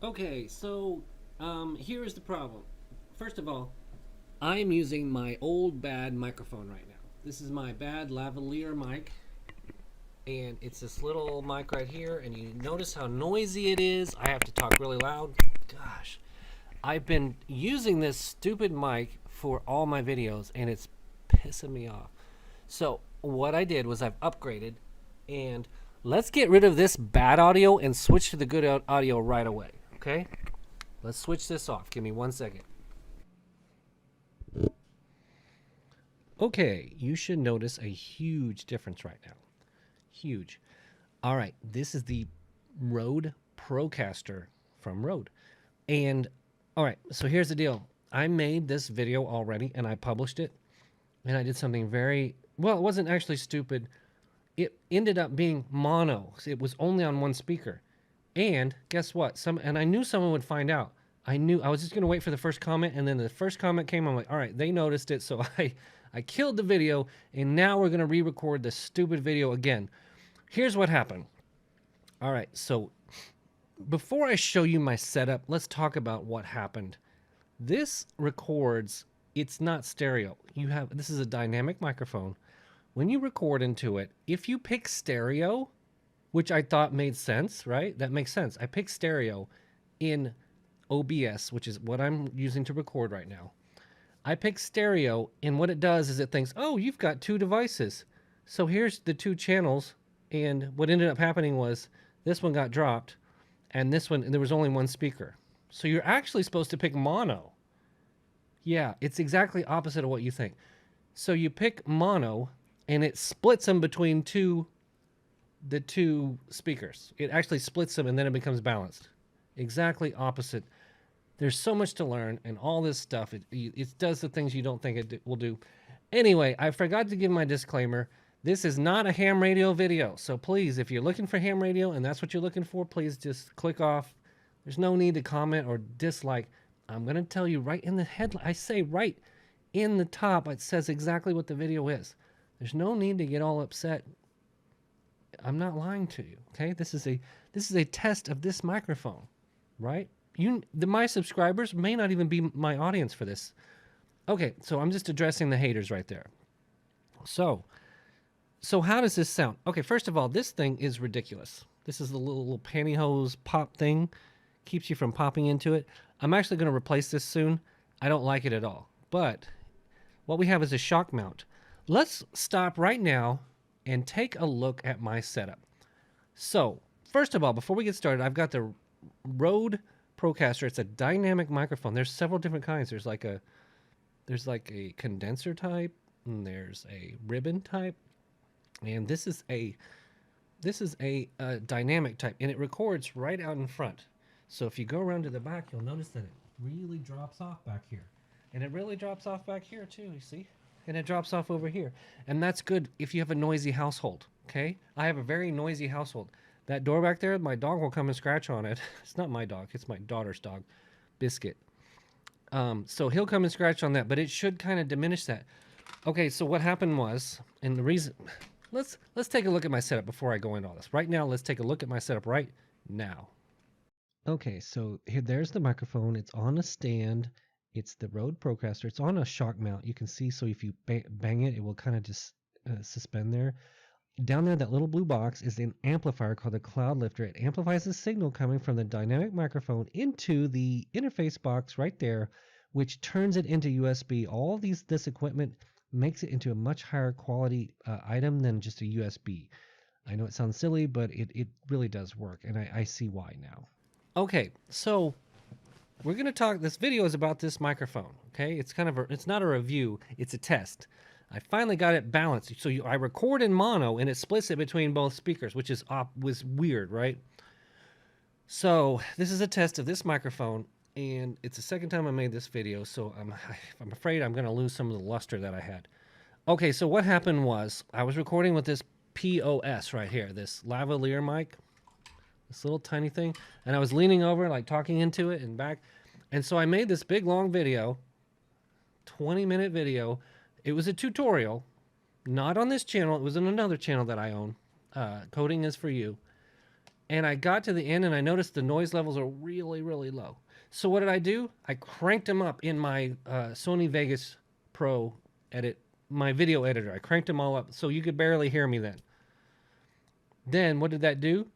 Okay, so here is the problem. First of all, I am using my old bad microphone right now. This is my bad lavalier mic, and it's this little mic right here, and you notice how noisy it is. I have to talk really loud. Gosh, I've been using this stupid mic for all my videos, and it's pissing me off. So what I did was I've upgraded, and let's get rid of this bad audio and switch to the good audio right away. Okay, let's switch this off. Give me 1 second. Okay, you should notice a huge difference right now. Huge. All right, this is the RØDE Procaster from RØDE. And all right, so here's the deal. I made this video already and I published it. And I did something very, well, it wasn't actually stupid. It ended up being mono. It was only on one speaker. And guess what? And I knew someone would find out. I was just gonna wait for the first comment, and then the first comment came. I'm like, all right, they noticed it, so I killed the video, and now we're gonna re-record the stupid video again. Here's what happened. All right, so before I show you my setup, let's talk about what happened. This records. It's not stereo. This is a dynamic microphone. When you record into it, if you pick stereo, which I thought made sense, right? That makes sense. I picked stereo in OBS, which is what I'm using to record right now. I picked stereo, and what it does is it thinks, oh, you've got two devices. So here's the two channels, and what ended up happening was this one got dropped, and this one, and there was only one speaker. So you're actually supposed to pick mono. Yeah, it's exactly opposite of what you think. So you pick mono, and it splits them between the two speakers. It actually splits them, and then it becomes balanced. Exactly opposite. There's so much to learn, and all this stuff, it does the things you don't think it will do. Anyway, I forgot to give my disclaimer. This is not a ham radio video, so please, if you're looking for ham radio and that's what you're looking for, please just click off. There's no need to comment or dislike. I'm going to tell you right in the headline. I say right in the top, it says exactly what the video is. There's no need to get all upset. I'm not lying to you, okay? This is a test of this microphone, right? My subscribers may not even be my audience for this. Okay, so I'm just addressing the haters right there. So how does this sound? Okay, first of all, this thing is ridiculous. This is the little pantyhose pop thing. Keeps you from popping into it. I'm actually going to replace this soon. I don't like it at all. But what we have is a shock mount. Let's stop right now and take a look at my setup. So, first of all, before we get started, I've got the RØDE Procaster. It's a dynamic microphone. There's several different kinds. There's like a condenser type, and there's a ribbon type, and this is a dynamic type, and it records right out in front. So if you go around to the back, you'll notice that it really drops off back here, and it really drops off back here too. You see? And it drops off over here. And that's good if you have a noisy household, okay? I have a very noisy household. That door back there, my dog will come and scratch on it. It's not my dog. It's my daughter's dog, Biscuit. So he'll come and scratch on that, but it should kind of diminish that. Okay, so what happened was, and the reason... Let's take a look at my setup before I go into all this. Right now, let's take a look at my setup right now. Okay, so there's the microphone. It's on a stand. It's the RØDE Procaster. It's on a shock mount. You can see, so if you bang it, it will kind of just suspend there. Down there, that little blue box is an amplifier called the Cloudlifter. It amplifies the signal coming from the dynamic microphone into the interface box right there, which turns it into USB. All this equipment makes it into a much higher quality item than just a USB. I know it sounds silly, but it really does work, and I see why now. Okay, so we're going to talk, this video is about this microphone, okay? It's it's not a review, it's a test. I finally got it balanced. So I record in mono, and it splits it between both speakers, which was weird, right? So this is a test of this microphone, and it's the second time I made this video, so I'm afraid I'm going to lose some of the luster that I had. Okay, so what happened was, I was recording with this POS right here, this lavalier mic. This little tiny thing, and I was leaning over, like talking into it and back, and so I made this big long video, 20-minute video. It was a tutorial, not on this channel. It was on another channel that I own. Coding is for you. And I got to the end and I noticed the noise levels are really, really low. So what did I do? I cranked them up in my Sony Vegas Pro edit, my video editor. I cranked them all up so you could barely hear me then. Then what did that do?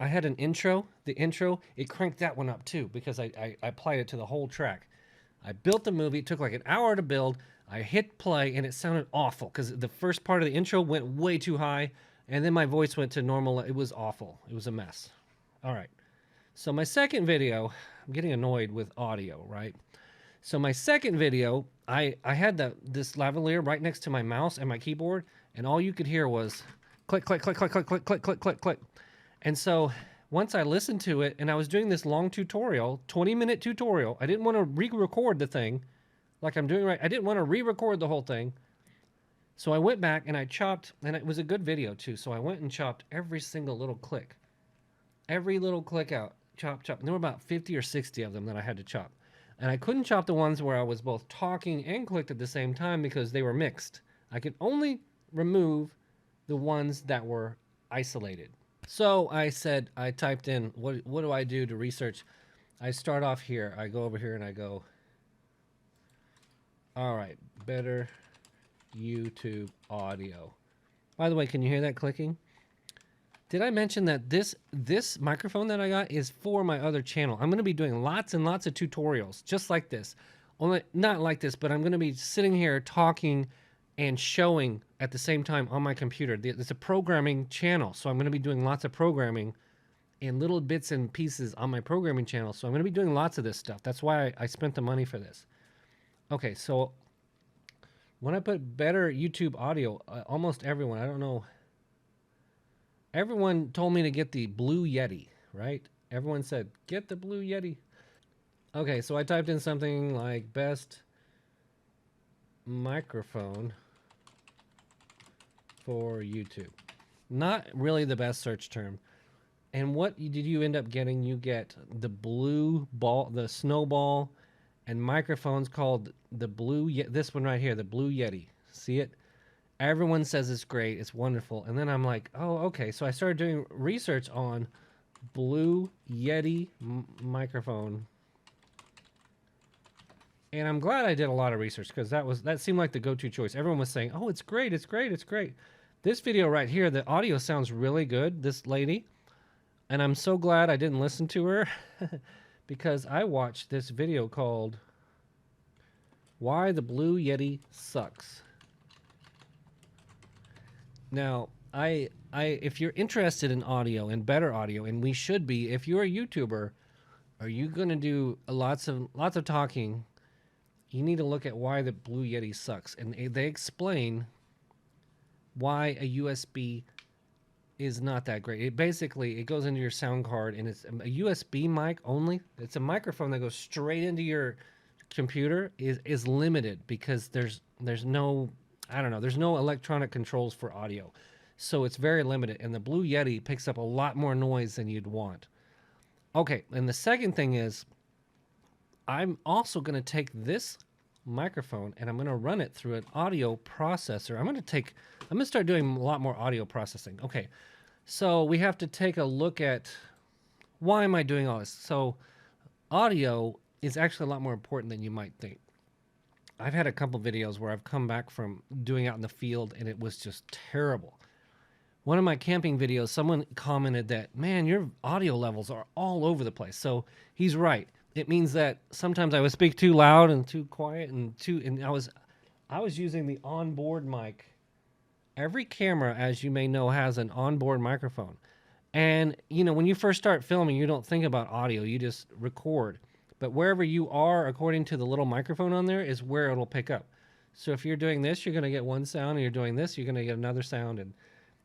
I had an intro. The intro, it cranked that one up too because I applied it to the whole track. I built the movie. It took like an hour to build. I hit play and it sounded awful because the first part of the intro went way too high and then my voice went to normal. It was awful. It was a mess. All right. So my second video, I'm getting annoyed with audio, right? So my second video, I had this lavalier right next to my mouse and my keyboard, and all you could hear was click, click, click, click, click, click, click, click, click, click. And so once I listened to it, and I was doing this long tutorial, 20-minute tutorial, I didn't want to re-record the thing like I'm doing right. I didn't want to re-record the whole thing. So I went back and I chopped, and it was a good video too. So I went and chopped every single little click. Every little click out. Chop, chop. And there were about 50 or 60 of them that I had to chop. And I couldn't chop the ones where I was both talking and clicked at the same time because they were mixed. I could only remove the ones that were isolated. So I said, I typed in, what do I do to research? I start off here. I go over here and I go, all right, better YouTube audio. By the way, can you hear that clicking? Did I mention that this microphone that I got is for my other channel? I'm going to be doing lots and lots of tutorials just like this. Only not like this, but I'm going to be sitting here talking and showing at the same time on my computer. It's a programming channel, so I'm going to be doing lots of programming and little bits and pieces on my programming channel. So I'm going to be doing lots of this stuff. That's why I spent the money for this. Okay, so when I put better YouTube audio, almost everyone, I don't know, everyone told me to get the Blue Yeti, right? Everyone said, get the Blue Yeti. Okay, so I typed in something like best microphone for YouTube. Not really the best search term. And what did you end up getting? You get the blue ball, the snowball, and microphones called the Blue Yeti. This one right here, the Blue Yeti. See it? Everyone says it's great, it's wonderful. And then I'm like, oh, okay. So I started doing research on Blue Yeti microphone. And I'm glad I did a lot of research because that seemed like the go-to choice. Everyone was saying, oh, it's great, it's great, it's great. This video right here, the audio sounds really good, this lady. And I'm so glad I didn't listen to her because I watched this video called Why the Blue Yeti Sucks. Now, if you're interested in audio and better audio, and we should be, if you're a YouTuber, are you going to do lots of talking? You need to look at why the Blue Yeti sucks, and they explain why a USB is not that great. It goes into your sound card, and it's a USB mic only. It's a microphone that goes straight into your computer is limited because there's no, I don't know, there's no electronic controls for audio. So it's very limited, and the Blue Yeti picks up a lot more noise than you'd want. Okay, and the second thing is I'm also going to take this microphone and I'm going to run it through an audio processor. I'm going to start doing a lot more audio processing. Okay, so we have to take a look at why am I doing all this? So audio is actually a lot more important than you might think. I've had a couple videos where I've come back from doing out in the field and it was just terrible. One of my camping videos, someone commented that, man, your audio levels are all over the place. So he's right. It means that sometimes I would speak too loud and too quiet and I was using the onboard mic. Every camera, as you may know, has an onboard microphone. And, you know, when you first start filming, you don't think about audio. You just record. But wherever you are, according to the little microphone on there, is where it'll pick up. So if you're doing this, you're going to get one sound, and you're doing this, you're going to get another sound.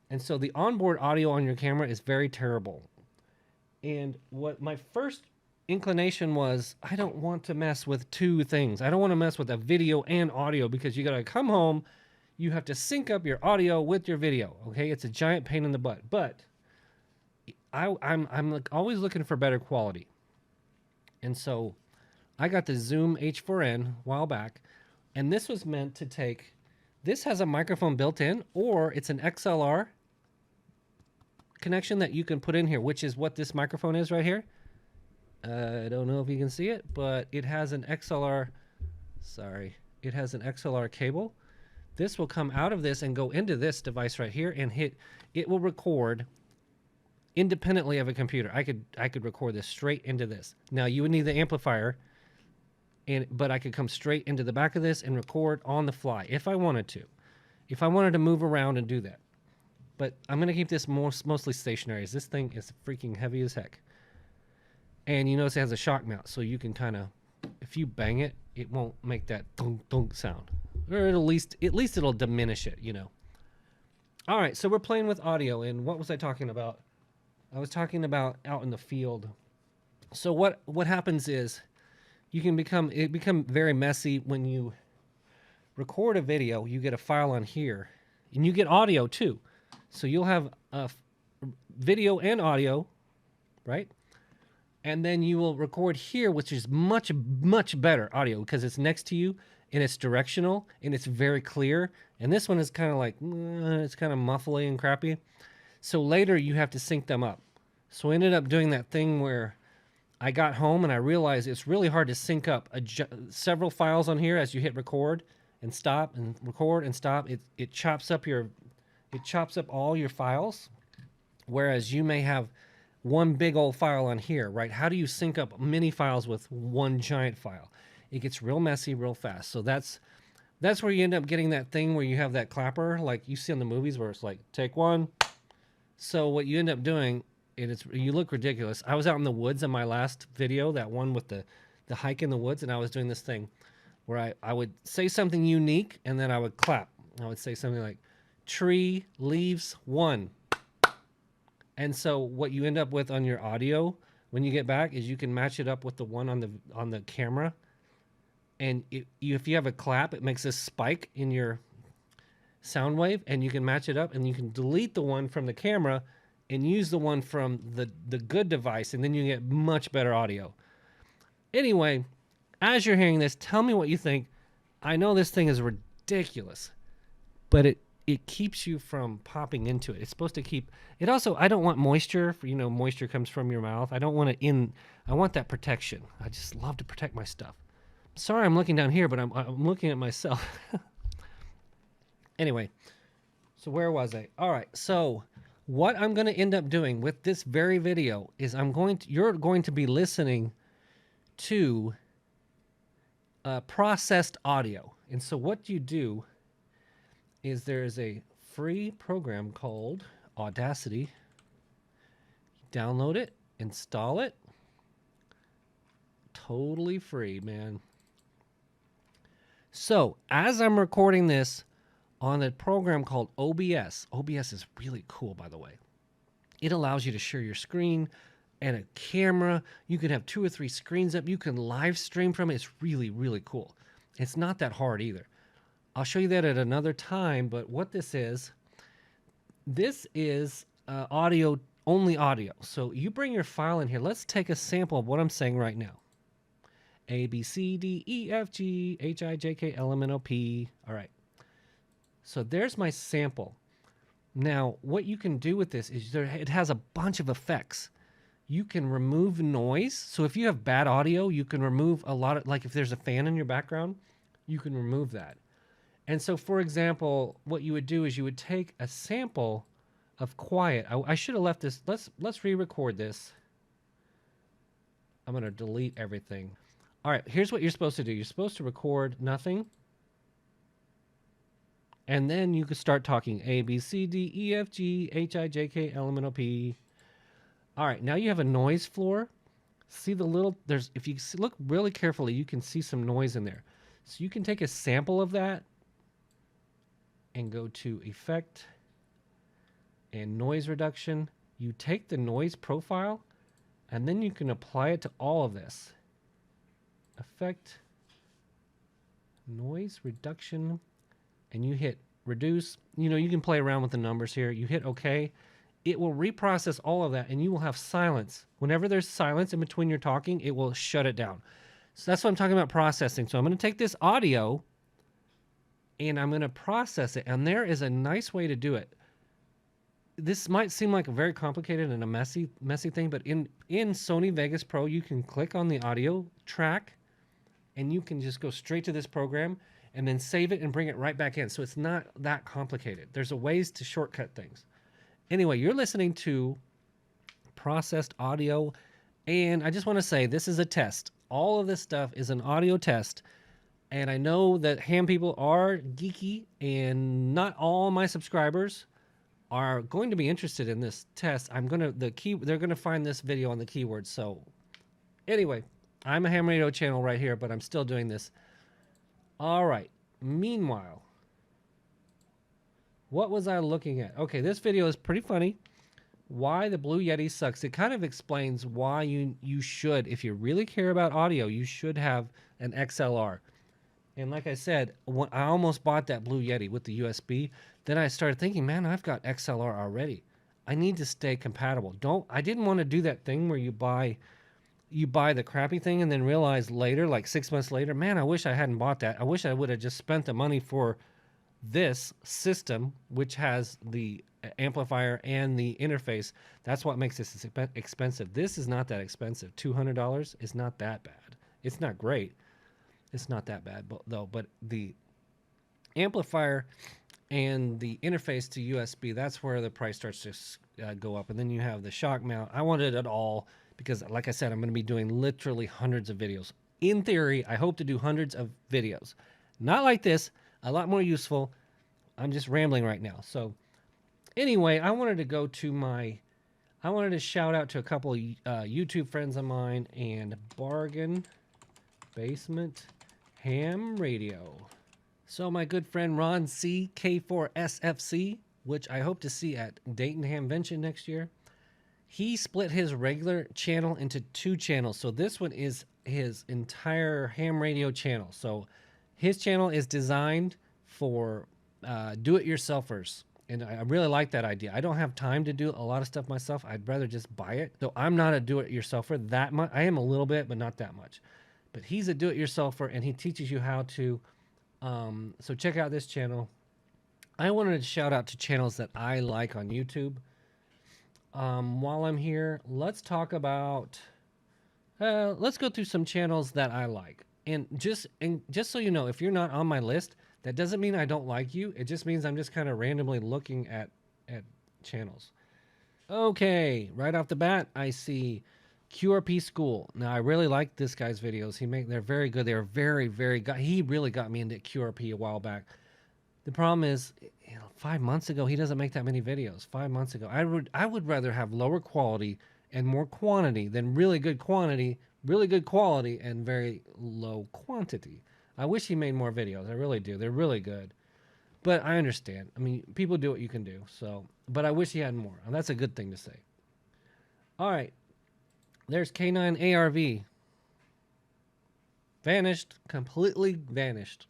And so the onboard audio on your camera is very terrible. And what my first inclination was, I don't want to mess with two things. I don't want to mess with a video and audio because you got to come home, you have to sync up your audio with your video. Okay, it's a giant pain in the butt. But I'm like always looking for better quality. And so I got the Zoom H4n a while back, and this was meant to take, this has a microphone built in, or it's an XLR connection that you can put in here, which is what this microphone is right here. I don't know if you can see it, but it has an XLR. Sorry, it has an XLR cable. This will come out of this and go into this device right here and hit. It will record independently of a computer. I could record this straight into this. Now you would need the amplifier, but I could come straight into the back of this and record on the fly if I wanted to. If I wanted to move around and do that. But I'm gonna keep this mostly stationary. This thing is freaking heavy as heck. And you notice it has a shock mount, so you can kind of, if you bang it, it won't make that thunk thunk sound, or at least it'll diminish it, you know. All right, so we're playing with audio, and what was I talking about? I was talking about out in the field. So what happens is, it become very messy when you record a video. You get a file on here, and you get audio too. So you'll have video and audio, right? And then you will record here, which is much, much better audio because it's next to you and it's directional and it's very clear. And this one is kind of like, it's kind of muffly and crappy. So later you have to sync them up. So I ended up doing that thing where I got home and I realized it's really hard to sync up several files on here as you hit record and stop and record and stop. It chops up all your files, whereas you may have one big old file on here, right? How do you sync up many files with one giant file? It gets real messy real fast. So that's where you end up getting that thing where you have that clapper like you see in the movies where it's like, take one. So what you end up doing, and you look ridiculous. I was out in the woods in my last video, that one with the hike in the woods, and I was doing this thing where I would say something unique and then I would clap. I would say something like, tree, leaves, one. And so what you end up with on your audio when you get back is you can match it up with the one on the camera. And if you have a clap, it makes a spike in your sound wave, and you can match it up, and you can delete the one from the camera and use the one from the good device, and then you get much better audio. Anyway, as you're hearing this, tell me what you think. I know this thing is ridiculous, but it keeps you from popping into it. It's supposed to keep it. Also, I don't want moisture. Moisture comes from your mouth. I don't want it I want that protection. I just love to protect my stuff. Sorry, I'm looking down here, but I'm looking at myself. Anyway, so where was I? All right. So what I'm going to end up doing with this very video is you're going to be listening to processed audio. And so what you do is there is a free program called Audacity. Download it, install it. Totally free, man. So as I'm recording this on a program called OBS, OBS is really cool, by the way. It allows you to share your screen and a camera. You can have 2 or 3 screens up. You can live stream from it. It's really, really cool. It's not that hard either. I'll show you that at another time, but what this is audio, only audio. So you bring your file in here. Let's take a sample of what I'm saying right now. A, B, C, D, E, F, G, H, I, J, K, L, M, N, O, P. All right. So there's my sample. Now, what you can do with this is it has a bunch of effects. You can remove noise. So if you have bad audio, you can remove a lot of, like if there's a fan in your background, you can remove that. And so, for example, what you would do is you would take a sample of quiet. I should have left this. Let's re-record this. I'm going to delete everything. All right, here's what you're supposed to do. You're supposed to record nothing. And then you could start talking A, B, C, D, E, F, G, H, I, J, K, L, M, N, O, P. All right, now you have a noise floor. See the little, if you look really carefully, you can see some noise in there. So you can take a sample of that and go to Effect and Noise Reduction. You take the noise profile, and then you can apply it to all of this. Effect, Noise Reduction, and you hit Reduce. You can play around with the numbers here. You hit OK. It will reprocess all of that, and you will have silence. Whenever there's silence in between your talking, it will shut it down. So that's what I'm talking about processing. So I'm going to take this audio, and I'm going to process it, and there is a nice way to do it. this might seem like a very complicated and a messy thing, but in Sony Vegas Pro, you can click on the audio track and you can just go straight to this program and then save it and bring it right back in. So it's not that complicated. There's a ways to shortcut things. Anyway, you're listening to Processed Audio, and I just want to say this is a test. All of this stuff is an audio test, and I know that ham people are geeky, and not all my subscribers are going to be interested in this test. They're gonna find this video on the keywords. So anyway, I'm a ham radio channel right here, but I'm still doing this. All right. Meanwhile, what was I looking at? Okay, this video is pretty funny. Why the Blue Yeti sucks. It kind of explains why you should, if you really care about audio, you should have an XLR. And like I said, I almost bought that Blue Yeti with the USB. Then I started thinking, man, I've got XLR already. I need to stay compatible. I didn't want to do that thing where you buy the crappy thing and then realize later, like 6 months later, man, I wish I hadn't bought that. I wish I would have just spent the money for this system, which has the amplifier and the interface. That's what makes this expensive. This is not that expensive. $200 is not that bad. It's not great. It's not that bad, but the amplifier and the interface to USB, that's where the price starts to go up. And then you have the shock mount. I wanted it all because, like I said, I'm going to be doing literally hundreds of videos. In theory, I hope to do hundreds of videos. Not like this, a lot more useful. I'm just rambling right now. So anyway, I wanted to shout out to a couple of YouTube friends of mine and Bargain Basement Ham Radio. So my good friend Ron C, K4SFC, which I hope to see at Dayton Hamvention next year, he split his regular channel into 2 channels. So this one is his entire ham radio channel. So his channel is designed for do-it-yourselfers. And I really like that idea. I don't have time to do a lot of stuff myself. I'd rather just buy it. Though I'm not a do-it-yourselfer that much. I am a little bit, but not that much. But he's a do-it-yourselfer, and he teaches you how to. So check out this channel. I wanted to shout out to channels that I like on YouTube. While I'm here, let's talk about. Let's go through some channels that I like. And just so you know, if you're not on my list, that doesn't mean I don't like you. It just means I'm just kind of randomly looking at channels. Okay, right off the bat, I see QRP School. Now, I really like this guy's videos. They're very good. They're very. He really got me into QRP a while back. The problem is, 5 months ago, he doesn't make that many videos. 5 months ago, I would rather have lower quality and more quantity than really good quality, and very low quantity. I wish he made more videos. I really do. They're really good. But I understand. I mean, people do what you can do. So, but I wish he had more. And that's a good thing to say. All right. There's K9 ARV. Vanished. Completely vanished.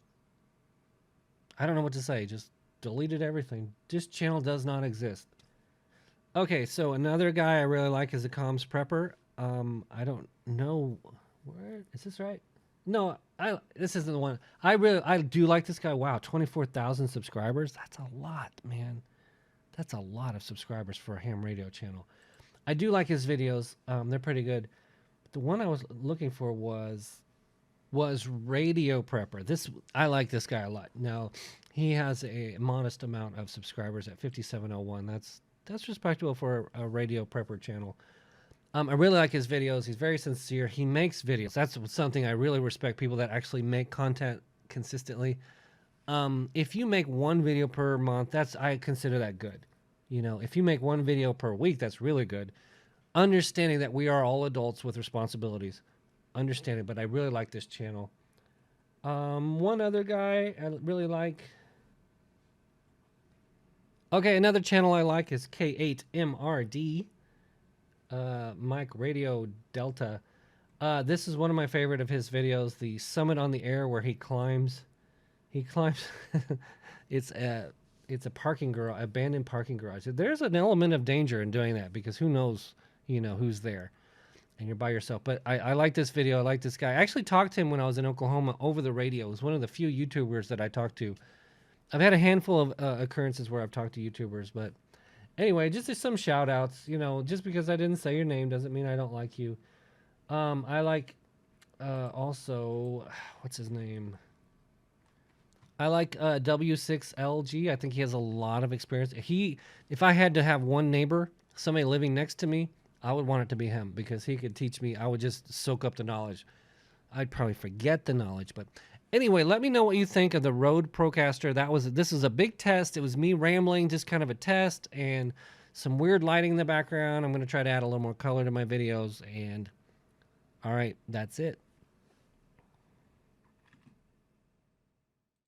I don't know what to say. Just deleted everything. This channel does not exist. Okay, so another guy I really like is a comms prepper. I don't know. Where is this right? No, this isn't the one. I do like this guy. Wow, 24,000 subscribers. That's a lot, man. That's a lot of subscribers for a ham radio channel. I do like his videos. They're pretty good. But the one I was looking for was Radio Prepper. I like this guy a lot. Now, he has a modest amount of subscribers at 5701. That's respectable for a Radio Prepper channel. I really like his videos. He's very sincere. He makes videos. That's something I really respect, people that actually make content consistently. If you make one video per month, I consider that good. If you make one video per week, that's really good. Understanding that we are all adults with responsibilities. Understanding, but I really like this channel. One other guy I really like. Okay, another channel I like is K8MRD. Mike Radio Delta. This is one of my favorite of his videos, the Summit on the Air, where he climbs. It's a parking garage, abandoned parking garage. There's an element of danger in doing that because who knows, who's there, and you're by yourself. But I like this video. I like this guy. I actually talked to him when I was in Oklahoma over the radio. It was one of the few YouTubers that I talked to. I've had a handful of occurrences where I've talked to YouTubers, but Anyway, just some shout outs. You know, just because I didn't say your name doesn't mean I don't like you. I like also, what's his name? I like W6LG. I think he has a lot of experience. If I had to have one neighbor, somebody living next to me, I would want it to be him because he could teach me. I would just soak up the knowledge. I'd probably forget the knowledge, but anyway, let me know what you think of the RØDE Procaster. This is a big test. It was me rambling, just kind of a test, and some weird lighting in the background. I'm going to try to add a little more color to my videos, and all right, that's it.